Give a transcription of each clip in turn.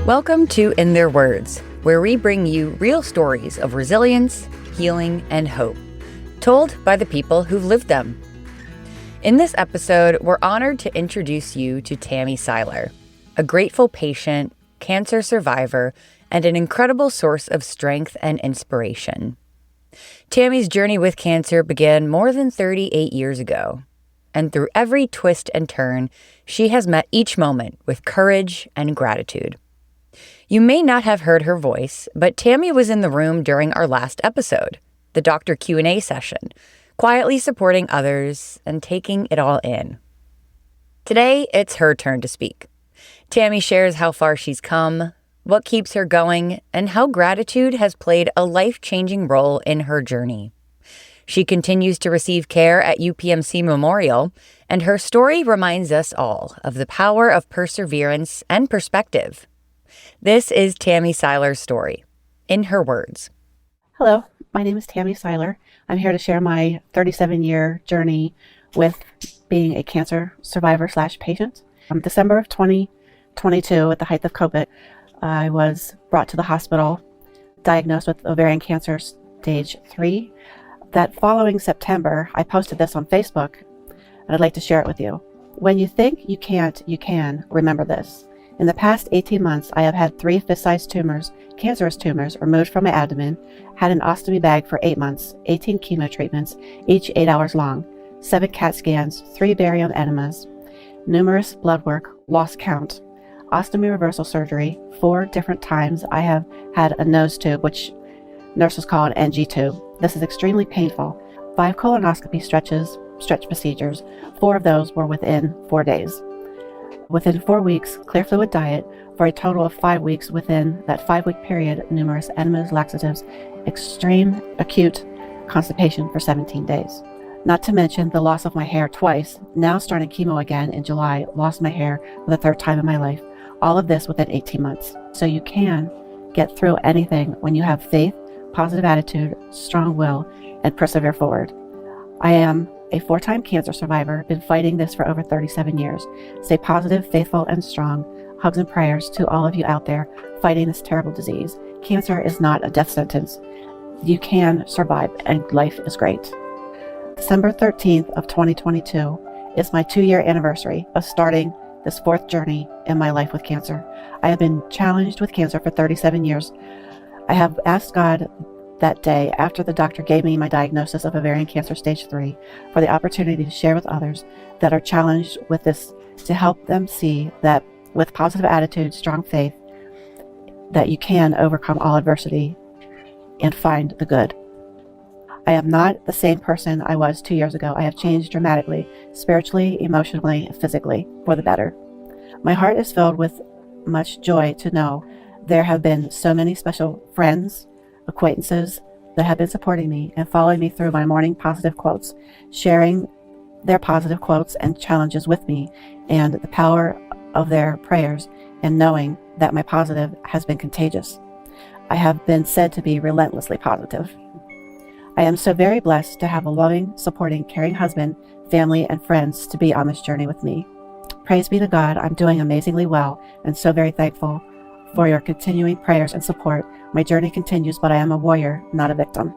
Welcome to In Their Words, where we bring you real stories of resilience, healing, and hope, told by the people who've lived them. In this episode, we're honored to introduce you to Tammy Siler, a grateful patient, cancer survivor, and an incredible source of strength and inspiration. Tammy's journey with cancer began more than 38 years ago, and through every twist and turn, she has met each moment with courage and gratitude. You may not have heard her voice, but Tammy was in the room during our last episode, the Doctor Q&A session, quietly supporting others and taking it all in. Today, it's her turn to speak. Tammy shares how far she's come, what keeps her going, and how gratitude has played a life-changing role in her journey. She continues to receive care at UPMC Memorial, and her story reminds us all of the power of perseverance and perspective. This is Tammy Siler's story, in her words. Hello, my name is Tammy Siler. I'm here to share my 37-year journey with being a cancer survivor/patient. December of 2022, at the height of COVID, I was brought to the hospital, diagnosed with ovarian cancer stage 3. That following September, I posted this on Facebook, and I'd like to share it with you. When you think you can't, you can. Remember this. In the past 18 months, I have had 3 fist-sized tumors, cancerous tumors, removed from my abdomen, had an ostomy bag for 8 months, 18 chemo treatments, each 8 hours long, 7 CAT scans, 3 barium enemas, numerous blood work, lost count, ostomy reversal surgery. 4 different times I have had a nose tube, which nurses call an NG tube. This is extremely painful. 5 colonoscopy stretch procedures. 4 of those were within 4 days. Within 4 weeks, clear fluid diet, for a total of 5 weeks. Within that 5-week period, numerous enemas, laxatives, extreme acute constipation for 17 days. Not to mention the loss of my hair twice, now starting chemo again in July, lost my hair for the 3rd time in my life. All of this within 18 months. So you can get through anything when you have faith, positive attitude, strong will, and persevere forward. I am a 4-time cancer survivor, been fighting this for over 37 years. Stay positive, faithful, and strong. Hugs and prayers to all of you out there fighting this terrible disease. Cancer is not a death sentence. You can survive, and life is great. December 13th of 2022 is my 2-year anniversary of starting this 4th journey in my life with cancer. I have been challenged with cancer for 37 years. I have asked God that day, after the doctor gave me my diagnosis of ovarian cancer stage 3, for the opportunity to share with others that are challenged with this, to help them see that with positive attitude, strong faith, that you can overcome all adversity and find the good. I am not the same person I was 2 years ago. I have changed dramatically, spiritually, emotionally, physically, for the better. My heart is filled with much joy to know there have been so many special friends, acquaintances that have been supporting me and following me through my morning positive quotes, sharing their positive quotes and challenges with me, and the power of their prayers, and knowing that my positive has been contagious. I have been said to be relentlessly positive. I am so very blessed to have a loving, supporting, caring husband, family, and friends to be on this journey with me. Praise be to God, I'm doing amazingly well and so very thankful for your continuing prayers and support. My journey continues, but I am a warrior, not a victim.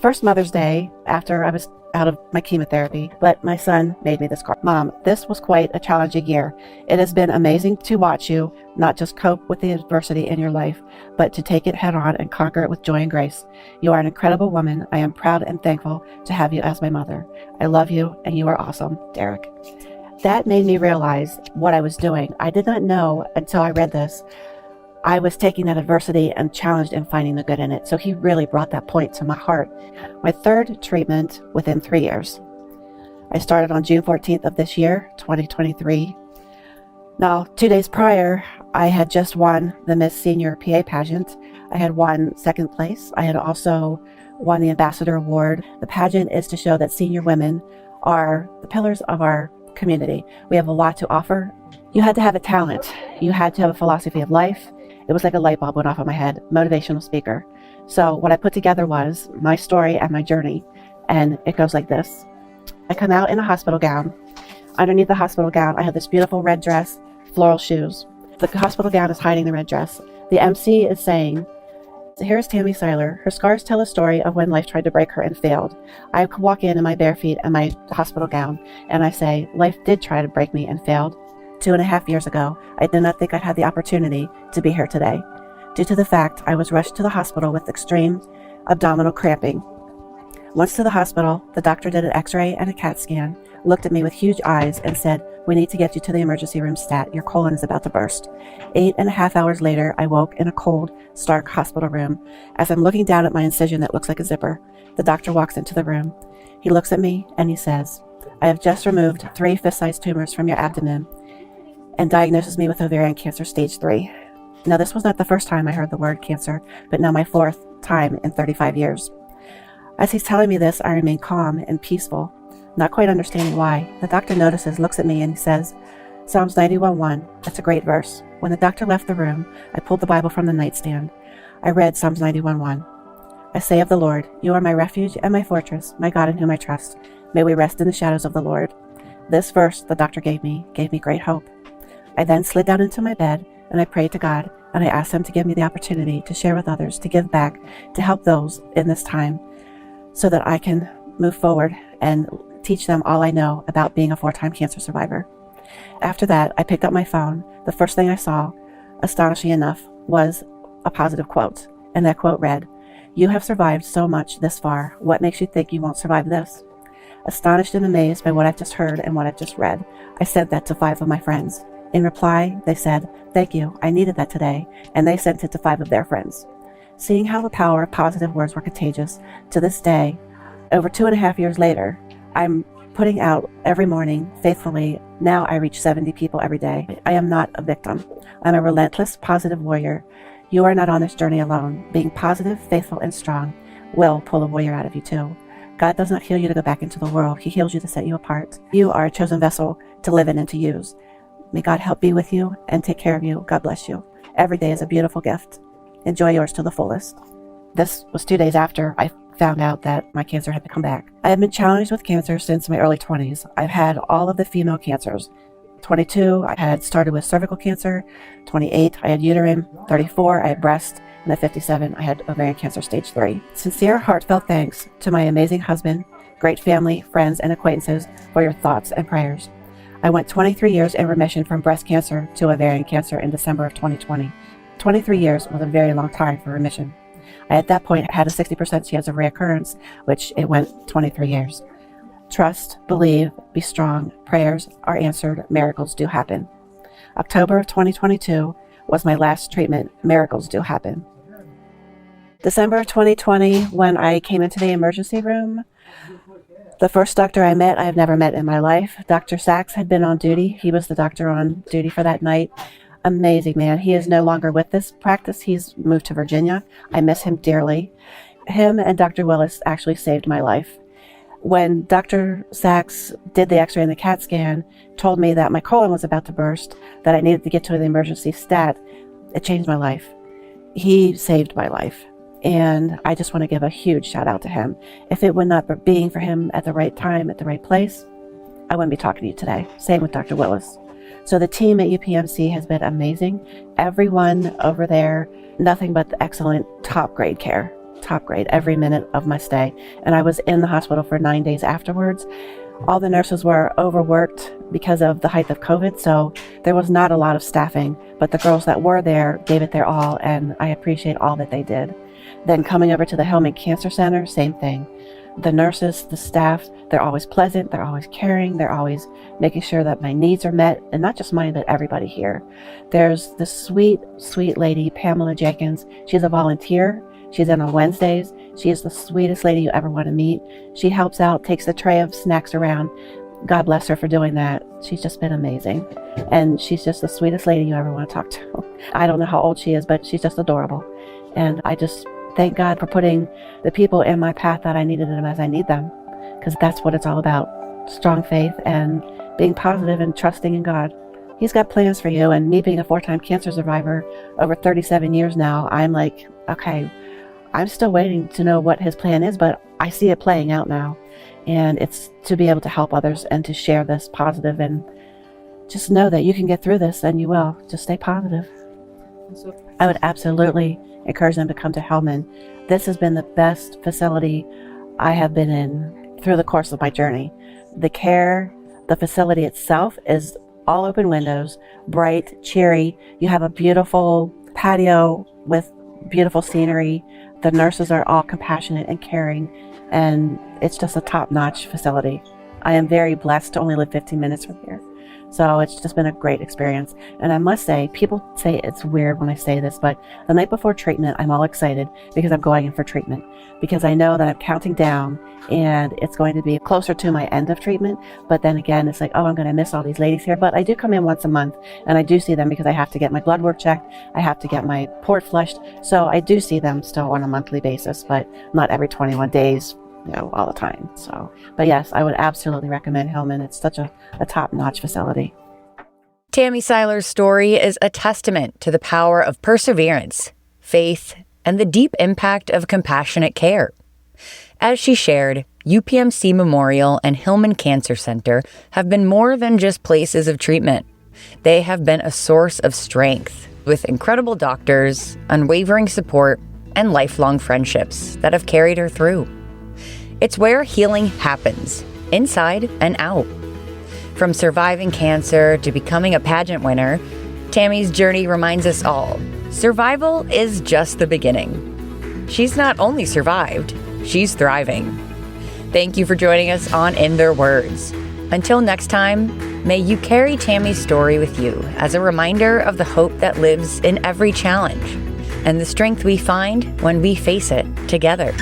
First Mother's Day, after I was out of my chemotherapy, but my son made me this card. Mom, this was quite a challenging year. It has been amazing to watch you not just cope with the adversity in your life, but to take it head on and conquer it with joy and grace. You are an incredible woman. I am proud and thankful to have you as my mother. I love you, and you are awesome, Derek. That made me realize what I was doing. I did not know until I read this. I was taking that adversity and challenged and finding the good in it. So he really brought that point to my heart. My 3rd treatment within 3 years. I started on June 14th of this year, 2023. Now, 2 days prior, I had just won the Miss Senior PA Pageant. I had won 2nd place. I had also won the Ambassador Award. The pageant is to show that senior women are the pillars of our community. We have a lot to offer. You had to have a talent. You had to have a philosophy of life. It was like a light bulb went off in my head, motivational speaker. So what I put together was my story and my journey, and it goes like this. I come out in a hospital gown. Underneath the hospital gown, I have this beautiful red dress, floral shoes. The hospital gown is hiding the red dress. The MC is saying, "Here's Tammy Siler. Her scars tell a story of when life tried to break her and failed." I walk in my bare feet and my hospital gown, and I say, "Life did try to break me and failed. 2.5 years ago, I did not think I'd have the opportunity to be here today, due to the fact I was rushed to the hospital with extreme abdominal cramping. Once to the hospital, the doctor did an x-ray and a CAT scan, looked at me with huge eyes and said, 'We need to get you to the emergency room stat. Your colon is about to burst.' 8.5 hours later, I woke in a cold, stark hospital room. As I'm looking down at my incision that looks like a zipper, the doctor walks into the room. He looks at me and he says, 'I have just removed 3 fist-sized tumors from your abdomen,' and diagnoses me with ovarian cancer stage 3. Now, this was not the first time I heard the word cancer, but now my 4th time in 35 years. As he's telling me this, I remain calm and peaceful, not quite understanding why. The doctor notices, looks at me, and he says, Psalms 91:1, that's a great verse. When the doctor left the room, I pulled the Bible from the nightstand. I read Psalms 91:1. I say of the Lord, you are my refuge and my fortress, my God in whom I trust. May we rest in the shadows of the Lord. This verse the doctor gave me great hope. I then slid down into my bed, and I prayed to God, and I asked him to give me the opportunity to share with others, to give back, to help those in this time, so that I can move forward and teach them all I know about being a 4-time cancer survivor. After that, I picked up my phone. The first thing I saw, astonishing enough, was a positive quote. And that quote read, "You have survived so much this far. What makes you think you won't survive this?" Astonished and amazed by what I've just heard and what I've just read, I sent that to 5 of my friends. In reply, they said, "Thank you, I needed that today," and they sent it to 5 of their friends. Seeing how the power of positive words were contagious, to this day, over 2.5 years later, I'm putting out every morning faithfully. Now I reach 70 people every day. I am not a victim. I'm a relentless, positive warrior. You are not on this journey alone. Being positive, faithful, and strong will pull a warrior out of you too. God does not heal you to go back into the world. He heals you to set you apart. You are a chosen vessel to live in and to use. May God help be with you and take care of you. God bless you. Every day is a beautiful gift. Enjoy yours to the fullest. This was 2 days after I found out that my cancer had come back. I have been challenged with cancer since my early 20s. I've had all of the female cancers. 22, I had started with cervical cancer. 28, I had uterine. 34, I had breast. And at 57, I had ovarian cancer stage 3. Sincere, heartfelt thanks to my amazing husband, great family, friends, and acquaintances for your thoughts and prayers. I went 23 years in remission from breast cancer to ovarian cancer in December of 2020. 23 years was a very long time for remission. I, at that point, had a 60% chance of reoccurrence, which it went 23 years. Trust, believe, be strong. Prayers are answered. Miracles do happen. October of 2022 was my last treatment. Miracles do happen. December of 2020, when I came into the emergency room, the first doctor I met, I have never met in my life. Dr. Sachs had been on duty. He was the doctor on duty for that night. Amazing man. He is no longer with this practice. He's moved to Virginia. I miss him dearly. Him and Dr. Willis actually saved my life. When Dr. Sachs did the x-ray and the CAT scan, told me that my colon was about to burst, that I needed to get to the emergency stat, it changed my life. He saved my life. And I just want to give a huge shout out to him. If it would not be being for him at the right time, at the right place, I wouldn't be talking to you today. Same with Dr. Willis. So the team at UPMC has been amazing. Everyone over there, nothing but the excellent top grade care. Top grade every minute of my stay. And I was in the hospital for 9 days afterwards. All the nurses were overworked because of the height of COVID, so there was not a lot of staffing, but the girls that were there gave it their all, and I appreciate all that they did. Then coming over to the Hillman Cancer Center, same thing. The nurses, the staff, they're always pleasant, they're always caring, they're always making sure that my needs are met, and not just mine, but everybody here. There's this sweet, sweet lady, Pamela Jenkins. She's a volunteer. She's in on Wednesdays. She is the sweetest lady you ever want to meet. She helps out, takes a tray of snacks around. God bless her for doing that. She's just been amazing. And she's just the sweetest lady you ever want to talk to. I don't know how old she is, but she's just adorable. And I just thank God for putting the people in my path that I needed them as I need them. Because that's what it's all about. Strong faith and being positive and trusting in God. He's got plans for you. And me being a 4-time cancer survivor over 37 years now, I'm like, okay, I'm still waiting to know what his plan is, but I see it playing out now. And it's to be able to help others and to share this positive and just know that you can get through this, and you will. Just stay positive. I would absolutely encourage them to come to Hellman. This has been the best facility I have been in through the course of my journey. The care, the facility itself is all open windows, bright, cheery. You have a beautiful patio with beautiful scenery. The nurses are all compassionate and caring, and it's just a top-notch facility. I am very blessed to only live 15 minutes from here. So it's just been a great experience. And I must say, people say it's weird when I say this, but the night before treatment, I'm all excited because I'm going in for treatment, because I know that I'm counting down and it's going to be closer to my end of treatment. But then again, it's like, oh, I'm going to miss all these ladies here. But I do come in once a month, and I do see them because I have to get my blood work checked. I have to get my port flushed. So I do see them still on a monthly basis, but not every 21 days, all the time. So, but yes, I would absolutely recommend Hellman. It's such a top-notch facility. Tammy Siler's story is a testament to the power of perseverance, faith, and the deep impact of compassionate care. As she shared, UPMC Memorial and Hillman Cancer Center have been more than just places of treatment. They have been a source of strength, with incredible doctors, unwavering support, and lifelong friendships that have carried her through. It's where healing happens, inside and out. From surviving cancer to becoming a pageant winner, Tammy's journey reminds us all, survival is just the beginning. She's not only survived, she's thriving. Thank you for joining us on In Their Words. Until next time, may you carry Tammy's story with you as a reminder of the hope that lives in every challenge and the strength we find when we face it together.